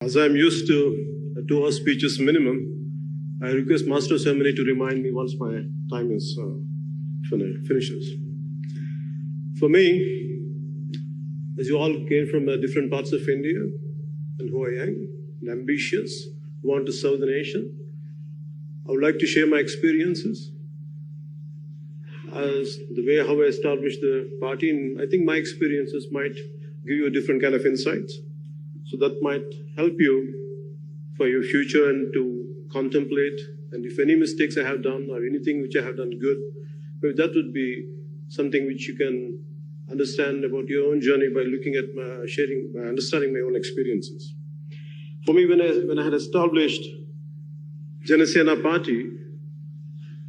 As I am used to 2 hour speeches minimum, I request Master of Ceremony to remind me once my time is finishes. For me, as you all came from different parts of India, and who I am, and ambitious, want to serve the nation, I would like to share my experiences as the way how I established the party, and I think my experiences might give you a different kind of insights. So that might help you for your future and to contemplate. And if any mistakes I have done or anything which I have done good, maybe that would be something which you can understand about your own journey by looking at by understanding my own experiences. For me, when I had established Janasena party,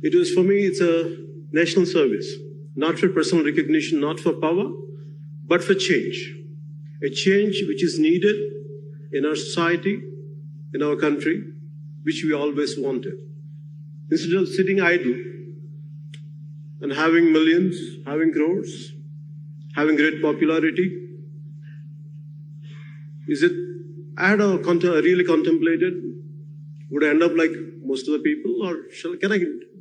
it was for me, it's a national service, not for personal recognition, not for power, but for change. A change which is needed in our society, in our country, which we always wanted. Instead of sitting idle and having millions, having crores, having great popularity, I had really contemplated, would I end up like most of the people, or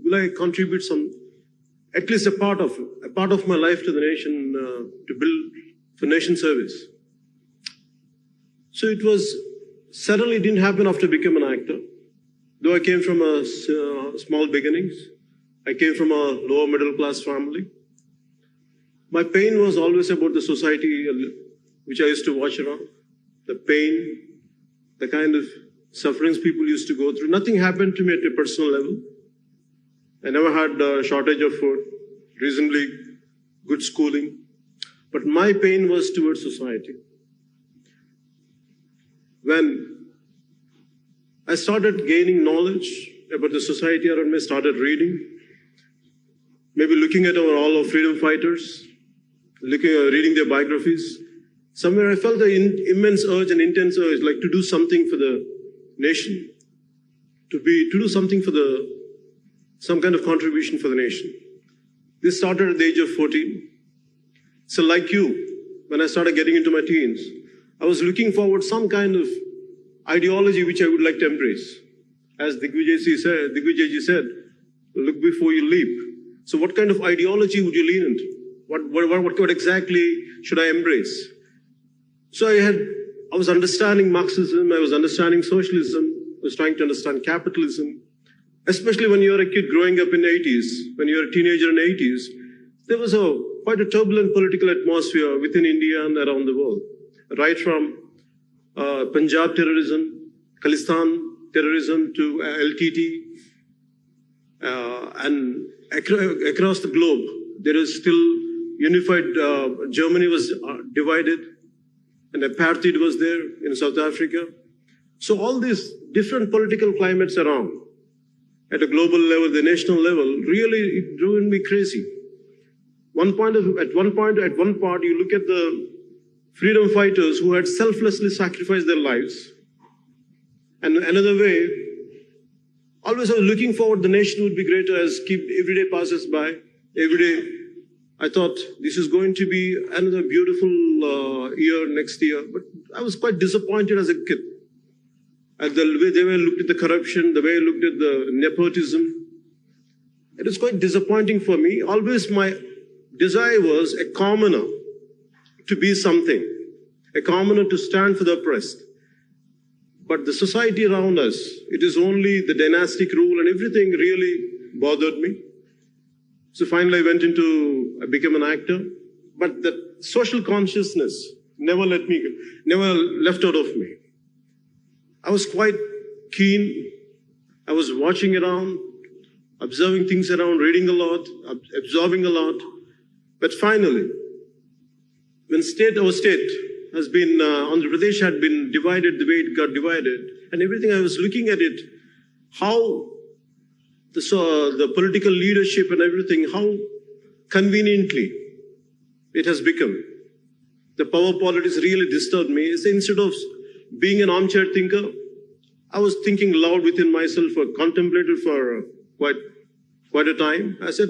will I contribute at least a part of my life to the nation, to build for nation service? So it suddenly didn't happen after becoming an actor. Though I came from small beginnings, I came from a lower middle class family. My pain was always about the society which I used to watch around. The pain, the kind of sufferings people used to go through. Nothing happened to me at a personal level. I never had a shortage of food, reasonably good schooling. But my pain was towards society. When I started gaining knowledge about the society around me, started reading, maybe looking at all our freedom fighters, reading their biographies, somewhere I felt an immense urge and intense urge, like to do something for the nation, to do something for some kind of contribution for the nation. This started at the age of 14. So like you, when I started getting into my teens, I was looking forward some kind of ideology which I would like to embrace. As Digvijayji said, look before you leap. So what kind of ideology would you lean into? What exactly should I embrace? So I was understanding Marxism, I was understanding socialism, I was trying to understand capitalism. Especially when you're a kid growing up in the 80s, when you're a teenager in the 80s, there was quite a turbulent political atmosphere within India and around the world. Right from Punjab terrorism, Khalistan terrorism to LTT, and across the globe, there is still unified, Germany was divided, and apartheid was there in South Africa. So all these different political climates around, at a global level, the national level, really it drove me crazy. At one part, you look at the freedom fighters who had selflessly sacrificed their lives. And another way, always I was looking forward, the nation would be greater as every day passes by. Every day, I thought this is going to be another beautiful year next year. But I was quite disappointed as a kid. At the way they looked at the corruption, the way I looked at the nepotism. It was quite disappointing for me. Always my desire was a commoner to be something, a commoner to stand for the oppressed. But the society around us, it is only the dynastic rule and everything really bothered me. So finally I became an actor. But that social consciousness never left out of me. I was quite keen. I was watching around, observing things around, reading a lot, absorbing a lot. But finally, when our state has been, Andhra Pradesh had been divided the way it got divided, and everything, I was looking at it, how the political leadership and everything, how conveniently it has become. The power politics really disturbed me. So instead of being an armchair thinker, I was thinking loud within myself, or contemplated for quite a time. I said,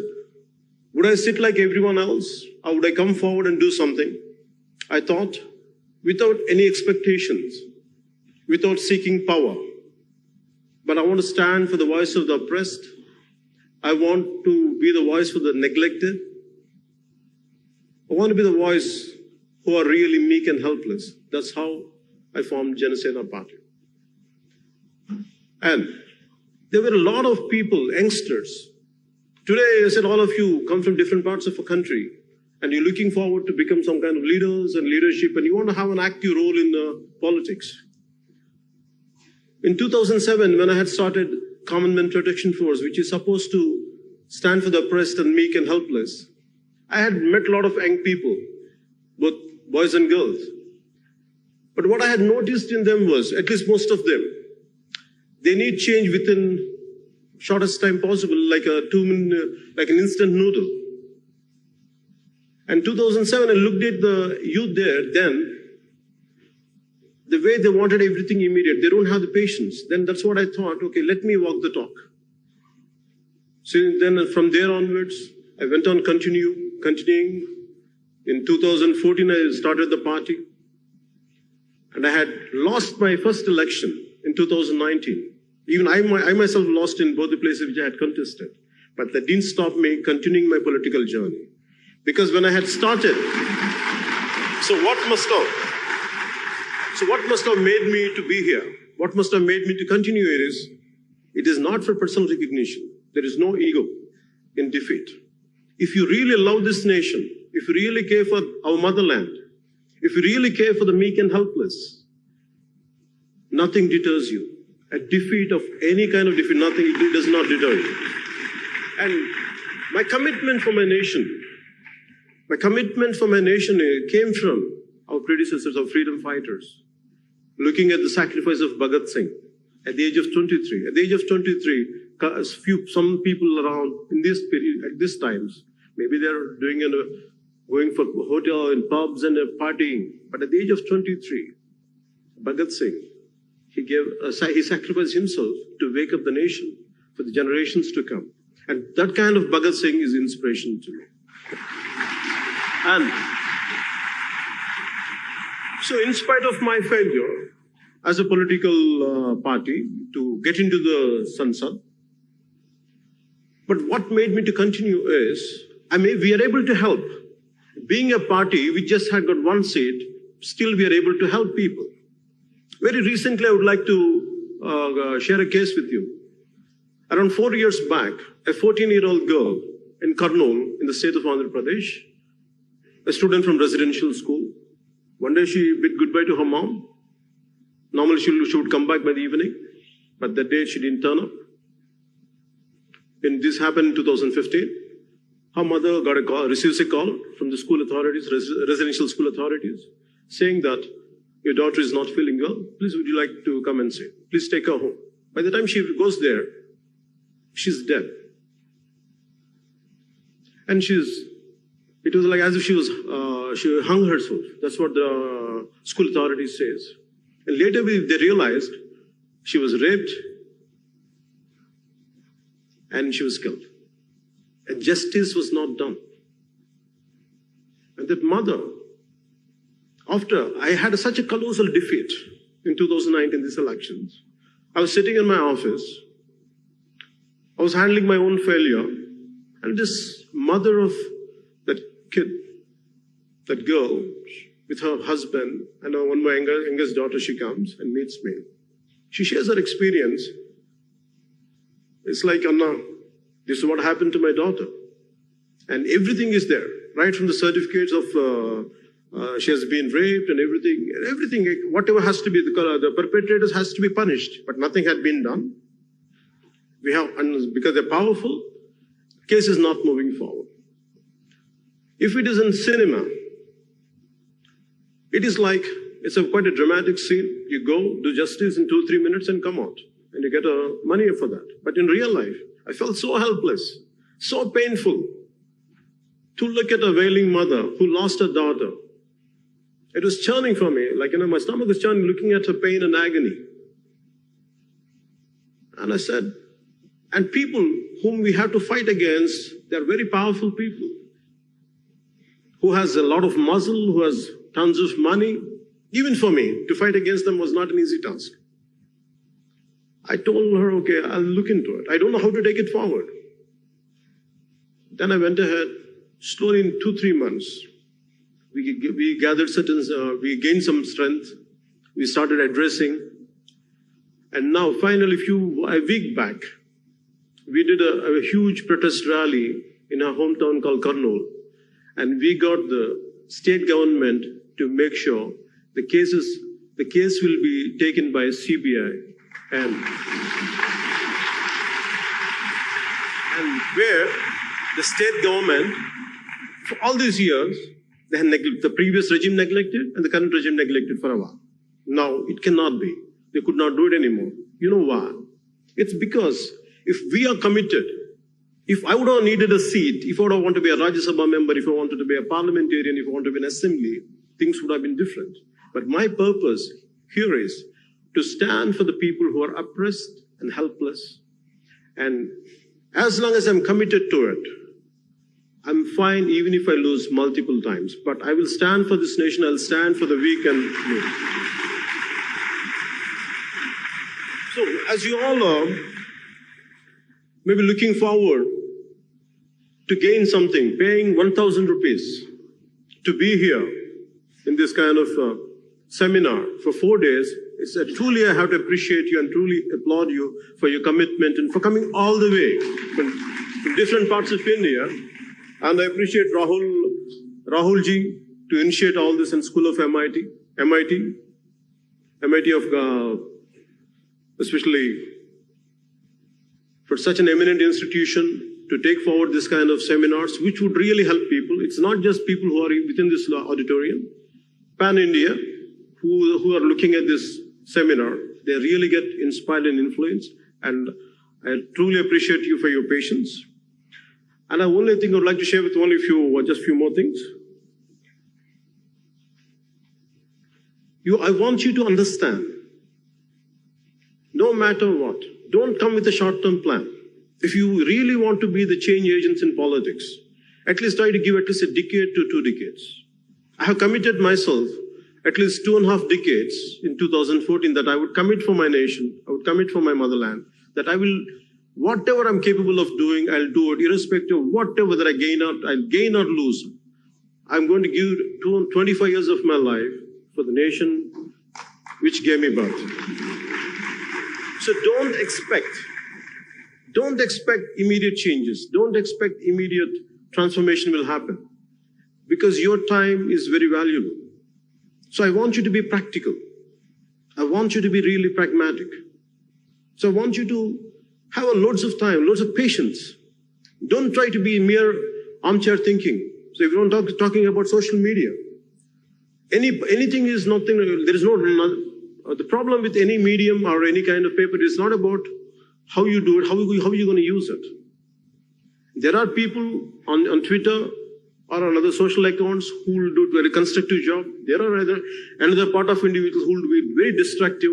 would I sit like everyone else, or would I come forward and do something? I thought, without any expectations, without seeking power. But I want to stand for the voice of the oppressed. I want to be the voice for the neglected. I want to be the voice who are really meek and helpless. That's how I formed Janasena Party. And there were a lot of people, youngsters. Today, I said all of you come from different parts of a country and you're looking forward to become some kind of leaders and leadership and you want to have an active role in politics. In 2007, when I had started Common Man Protection Force, which is supposed to stand for the oppressed and meek and helpless, I had met a lot of young people, both boys and girls. But what I had noticed in them was, at least most of them, they need change within shortest time possible, like like an instant noodle. And 2007, I looked at the youth there, then, the way they wanted everything immediate, they don't have the patience. Then that's what I thought, okay, let me walk the talk. So then from there onwards, I went on continuing. In 2014, I started the party. And I had lost my first election in 2019. Even I myself lost in both the places which I had contested. But that didn't stop me continuing my political journey. Because when I had started, what must have made me to be here? What must have made me to continue it is not for personal recognition. There is no ego in defeat. If you really love this nation, if you really care for our motherland, if you really care for the meek and helpless, nothing deters you. A defeat of any kind of defeat, nothing, it does not deter you. And my commitment for my nation came from our predecessors, our freedom fighters, looking at the sacrifice of Bhagat Singh at the age of 23. At the age of 23, some people around in this period, at this times, maybe they're going for hotel and pubs and partying. But at the age of 23, Bhagat Singh, he sacrificed himself to wake up the nation for the generations to come. And that kind of Bhagat Singh is inspiration to me. And so in spite of my failure as a political party to get into the Sansad, but what made me to continue is, we are able to help. Being a party, we just had got one seat, still we are able to help people. Very recently, I would like to share a case with you. Around 4 years back, a 14-year-old girl in Kurnool, in the state of Andhra Pradesh, a student from residential school. One day she bid goodbye to her mom. Normally she would come back by the evening, but that day she didn't turn up. And this happened in 2015. Her mother receives a call from the school authorities, residential school authorities, saying that your daughter is not feeling well. Please, would you like to come and see? Please take her home. By the time she goes there, she's dead. And it was like as if she hung herself. That's what the school authorities says. And later they realized she was raped and she was killed. And justice was not done. And that mother, after I had such a colossal defeat in 2019, these elections, I was sitting in my office, I was handling my own failure, and this mother of that kid, that girl, with her husband, and when my youngest daughter, she comes and meets me. She shares her experience. It's like, Anna, this is what happened to my daughter. And everything is there, right from the certificates of she has been raped and everything, whatever has to be, the perpetrators has to be punished, but nothing had been done. Because they're powerful, case is not moving forward. If it is in cinema, it is like, it's quite a dramatic scene. You go, do justice in 2-3 minutes and come out. And you get money for that. But in real life, I felt so helpless, so painful to look at a wailing mother who lost her daughter. It was churning for me, like, my stomach was churning, looking at her pain and agony. And I said, and people whom we have to fight against, they're very powerful people. Who has a lot of muscle, who has tons of money. Even for me, to fight against them was not an easy task. I told her, okay, I'll look into it. I don't know how to take it forward. Then I went ahead, slowly in 2-3 months, we gathered we gained some strength. We started addressing. And now finally, a week back, we did a huge protest rally in our hometown called Kurnool. And we got the state government to make sure the case will be taken by CBI. And where the state government, for all these years, the previous regime neglected and the current regime neglected for a while. Now it cannot be. They could not do it anymore. You know why? It's because if we are committed, if I would have needed a seat, if I would have wanted to be a Rajya Sabha member, if I wanted to be a parliamentarian, if I wanted to be an assembly, things would have been different. But my purpose here is to stand for the people who are oppressed and helpless. And as long as I'm committed to it, I'm fine even if I lose multiple times. But I will stand for this nation, I'll stand for the weak and needy. So, as you all are, maybe looking forward to gain something, paying 1,000 rupees to be here in this kind of seminar for 4 days, truly I have to appreciate you and truly applaud you for your commitment and for coming all the way from different parts of India. And I appreciate Rahulji to initiate all this in School of MIT of especially for such an eminent institution to take forward this kind of seminars, which would really help people. It's not just people who are within this auditorium, pan-India, who are looking at this seminar, they really get inspired and influenced. And I truly appreciate you for your patience. And the only thing I would like to share with all of you, just a few more things. I want you to understand, no matter what, don't come with a short-term plan. If you really want to be the change agents in politics, at least try to give at least a decade to 2 decades. I have committed myself at least 2.5 decades in 2014 that I would commit for my nation, I would commit for my motherland, that I will, whatever I'm capable of doing, I'll do it, irrespective of whatever that I'll gain or lose. I'm going to give 25 years of my life for the nation which gave me birth. So don't expect immediate changes. Don't expect immediate transformation will happen, because your time is very valuable. So I want you to be practical. I want you to be really pragmatic. So I want you to have loads of time, loads of patience. Don't try to be mere armchair thinking. So if you're not talking about social media, anything is nothing, there is the problem with any medium or any kind of paper is not about how you do it, how are you going to use it. There are people on Twitter or on other social accounts who will do a very constructive job. There are another part of individuals who will be very destructive.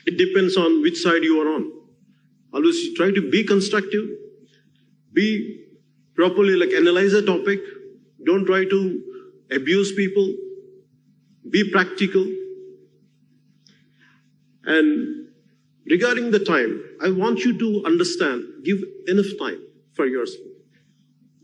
It depends on which side you are on. Always try to be constructive, be properly, analyze a topic. Don't try to abuse people. Be practical. And regarding the time, I want you to understand, give enough time for yourself.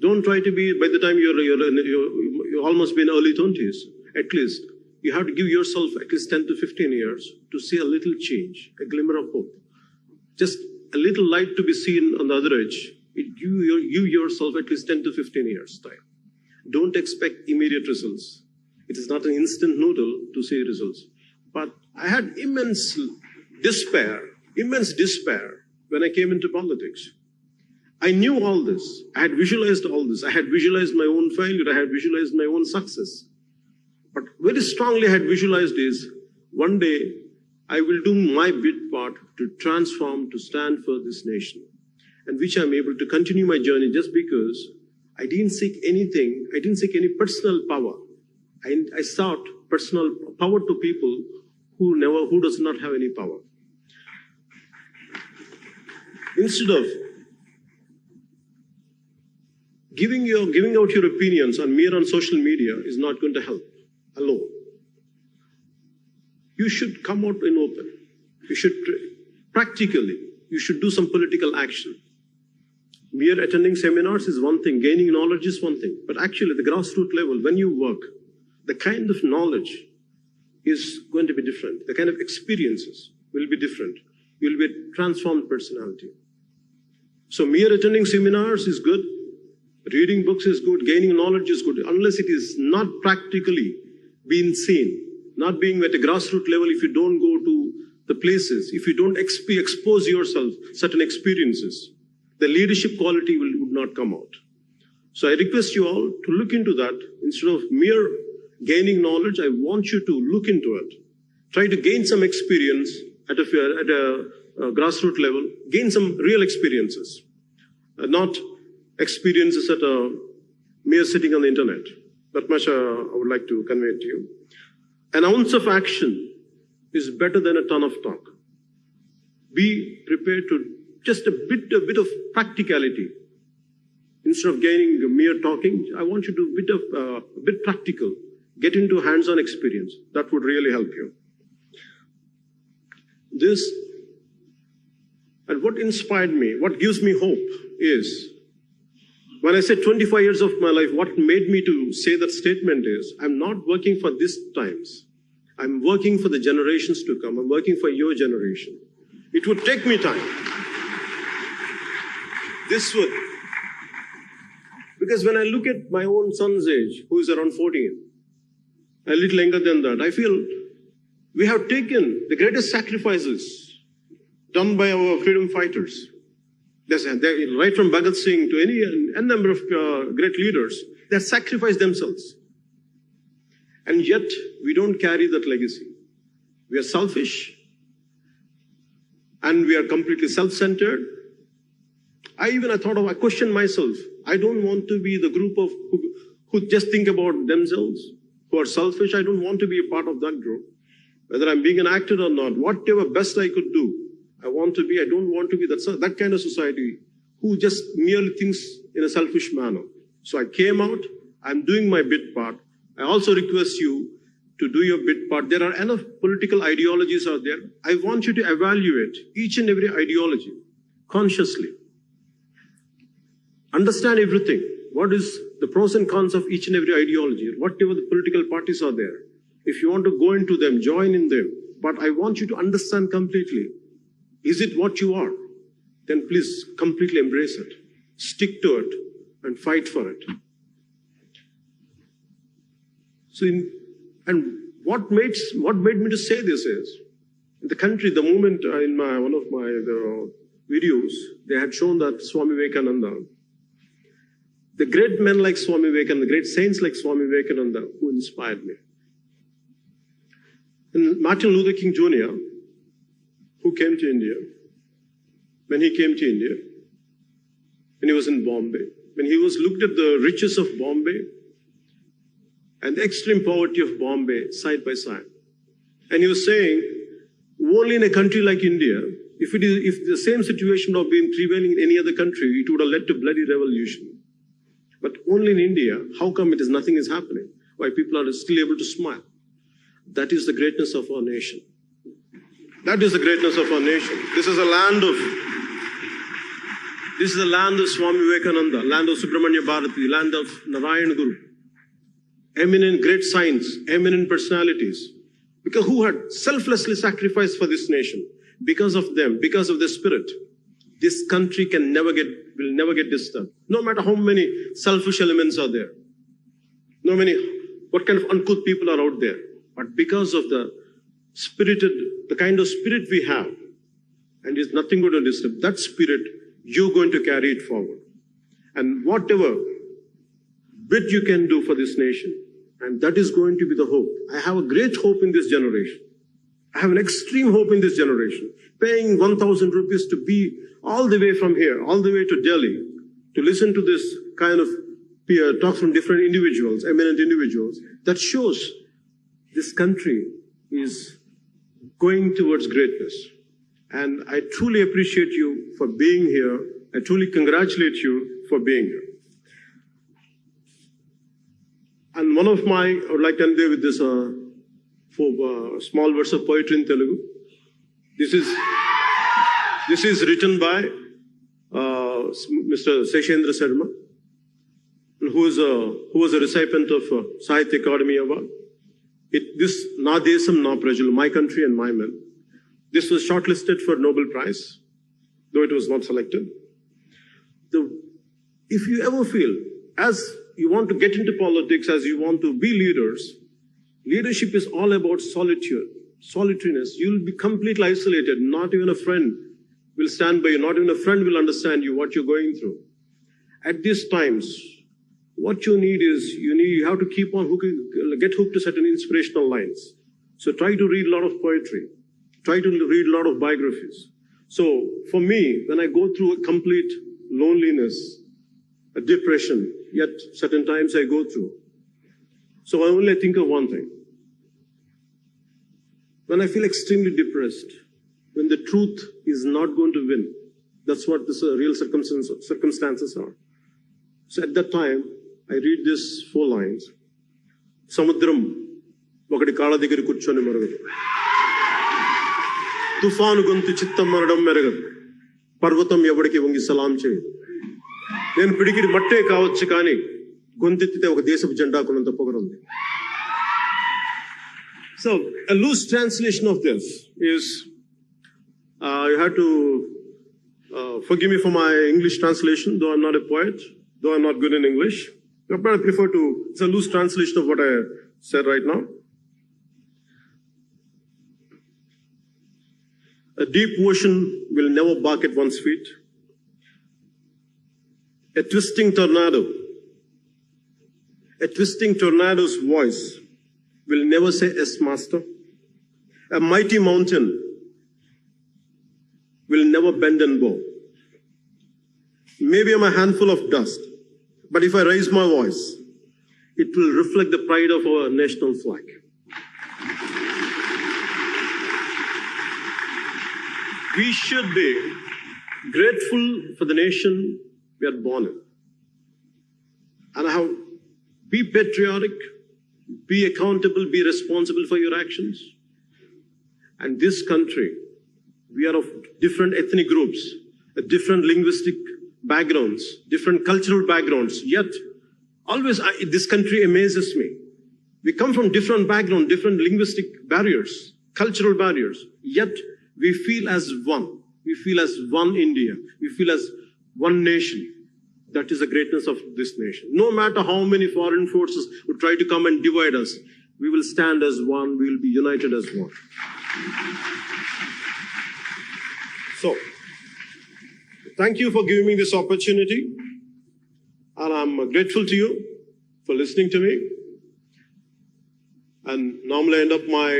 Don't try to be, by the time you're almost been early 20s, at least, you have to give yourself at least 10 to 15 years to see a little change, a glimmer of hope. Just a little light to be seen on the other edge. You yourself at least 10 to 15 years time. Don't expect immediate results. It is not an instant noodle to see results. But I had immense despair when I came into politics. I knew all this. I had visualized all this. I had visualized my own failure. I had visualized my own success. But very strongly I had visualized is, one day I will do my bit part to transform, to stand for this nation, and which I'm able to continue my journey just because I didn't seek anything. I didn't seek any personal power. I sought personal power to people who does not have any power. Instead of giving out your opinions on social media is not going to help alone. You should come out in open. You should practically, you should do some political action. Mere attending seminars is one thing, gaining knowledge is one thing, but actually at the grassroots level, when you work, the kind of knowledge is going to be different. The kind of experiences will be different. You'll be a transformed personality. So mere attending seminars is good, reading books is good, gaining knowledge is good, unless it is not practically being seen, not being at a grassroots level. If you don't go to the places, if you don't expose yourself certain experiences, the leadership quality would not come out. So I request you all to look into that. Instead of mere gaining knowledge, I want you to look into it. Try to gain some experience at a grassroots level, gain some real experiences, not experiences at a mere sitting on the internet. That much I would like to convey to you. An ounce of action is better than a ton of talk. Be prepared to just a bit of practicality. Instead of gaining mere talking, I want you to be a bit practical. Get into hands-on experience. That would really help you. This, and what inspired me, what gives me hope is, when I said 25 years of my life, what made me to say that statement is, I'm not working for these times. I'm working for the generations to come. I'm working for your generation. It would take me time. This would. Because when I look at my own son's age, who is around 14, a little younger than that, I feel we have taken the greatest sacrifices done by our freedom fighters. Right from Bhagat Singh to any number of great leaders, they have sacrificed themselves. And yet, we don't carry that legacy. We are selfish, and we are completely self-centered. I questioned myself. I don't want to be the group of who just think about themselves, who are selfish. I don't want to be a part of that group. Whether I'm being an actor or not, whatever best I could do, I don't want to be that kind of society who just merely thinks in a selfish manner. So I came out, I'm doing my bit part. I also request you to do your bit part. There are enough political ideologies out there. I want you to evaluate each and every ideology consciously. Understand everything. What is the pros and cons of each and every ideology? Whatever the political parties are there. If you want to go into them, join in them. But I want you to understand completely. Is it what you are? Then please completely embrace it. Stick to it and fight for it. So, what made me to say this is, in the country, the moment in one of my videos, they had shown that Swami Vivekananda, the great men like Swami Vivekananda, the great saints like Swami Vivekananda, who inspired me. And Martin Luther King Jr., who came to India, when he came to India, when he was in Bombay, when he looked at the riches of Bombay and the extreme poverty of Bombay side by side, and he was saying, only in a country like India, if the same situation would have been prevailing in any other country, it would have led to bloody revolution. But only in India, how come nothing is happening? Why people are still able to smile? That is the greatness of our nation. That is the greatness of our nation. This is the land of Swami Vivekananda, land of Subramanya Bharati, land of Narayan Guru. Eminent great science, eminent personalities. Because who had selflessly sacrificed for this nation. Because of them, because of their spirit, this country will never get disturbed. No matter how many selfish elements are there. What kind of uncouth people are out there. But because of the kind of spirit we have, and it's nothing going to disturb, that spirit, you're going to carry it forward. And whatever bit you can do for this nation, and that is going to be the hope. I have a great hope in this generation. I have an extreme hope in this generation. Paying 1,000 rupees to be all the way from here, all the way to Delhi, to listen to this kind of talks from different individuals, eminent individuals, that shows this country is going towards greatness. And I truly appreciate you for being here. I truly congratulate you for being here. And I would like to end there with this small verse of poetry in Telugu. This is This is written by Mr. Seshendra Sharma, who was a recipient of Sahitya Akademi Award. This Na Desam Na Prajalu, my country and my men. This was shortlisted for Nobel Prize, though it was not selected. If you ever feel, as you want to get into politics, as you want to be leaders, leadership is all about solitude, solitariness. You'll be completely isolated. Not even a friend will stand by you. Not even a friend will understand you, what you're going through. At these times, what you need is, you have to keep on get hooked to certain inspirational lines. So try to read a lot of poetry. Try to read a lot of biographies. So for me, when I go through a complete loneliness, a depression, yet certain times I go through. So I only think of one thing. When I feel extremely depressed, when the truth is not going to win, that's what the real circumstances are. So at that time, I read these 4 lines. Samudram ఒకటి కాళ్ళ దగ్గర కూర్చొని మరగదు, తుఫాను గొంతు చిత్తం మరడం మెరగదు, పర్వతం ఎవడికి వంగి సలాం చేయదు. నేను పిడికిడి మట్టే కావచ్చు కానీ గొంతెత్తితే ఒక దేశపు జెండా కొనంత పొగరుంది. So a loose translation of this is, you have to forgive me for my English translation, though I'm not a poet, though I'm not good in English. But I prefer to, it's a loose translation of what I said right now. A deep ocean will never bark at one's feet. A twisting tornado's voice will never say, "Yes, master." A mighty mountain will never bend and bow. Maybe I'm a handful of dust, but if I raise my voice, it will reflect the pride of our national flag. We should be grateful for the nation we are born in. And be patriotic, be accountable, be responsible for your actions. And this country, we are of different ethnic groups, different linguistic backgrounds, different cultural backgrounds. Yet, always this country amazes me. We come from different backgrounds, different linguistic barriers, cultural barriers. Yet, we feel as one. We feel as one India. We feel as one nation. That is the greatness of this nation. No matter how many foreign forces would try to come and divide us, we will stand as one. We will be united as one. So, thank you for giving me this opportunity. And I'm grateful to you for listening to me. And normally I end up my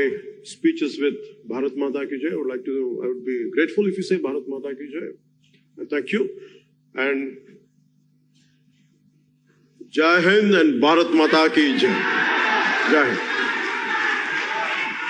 speeches with Bharat Mata Ki Jai. I would be grateful if you say Bharat Mata Ki Jai. And thank you. And Jai Hind and Bharat Mata Ki Jai. Jai Hind.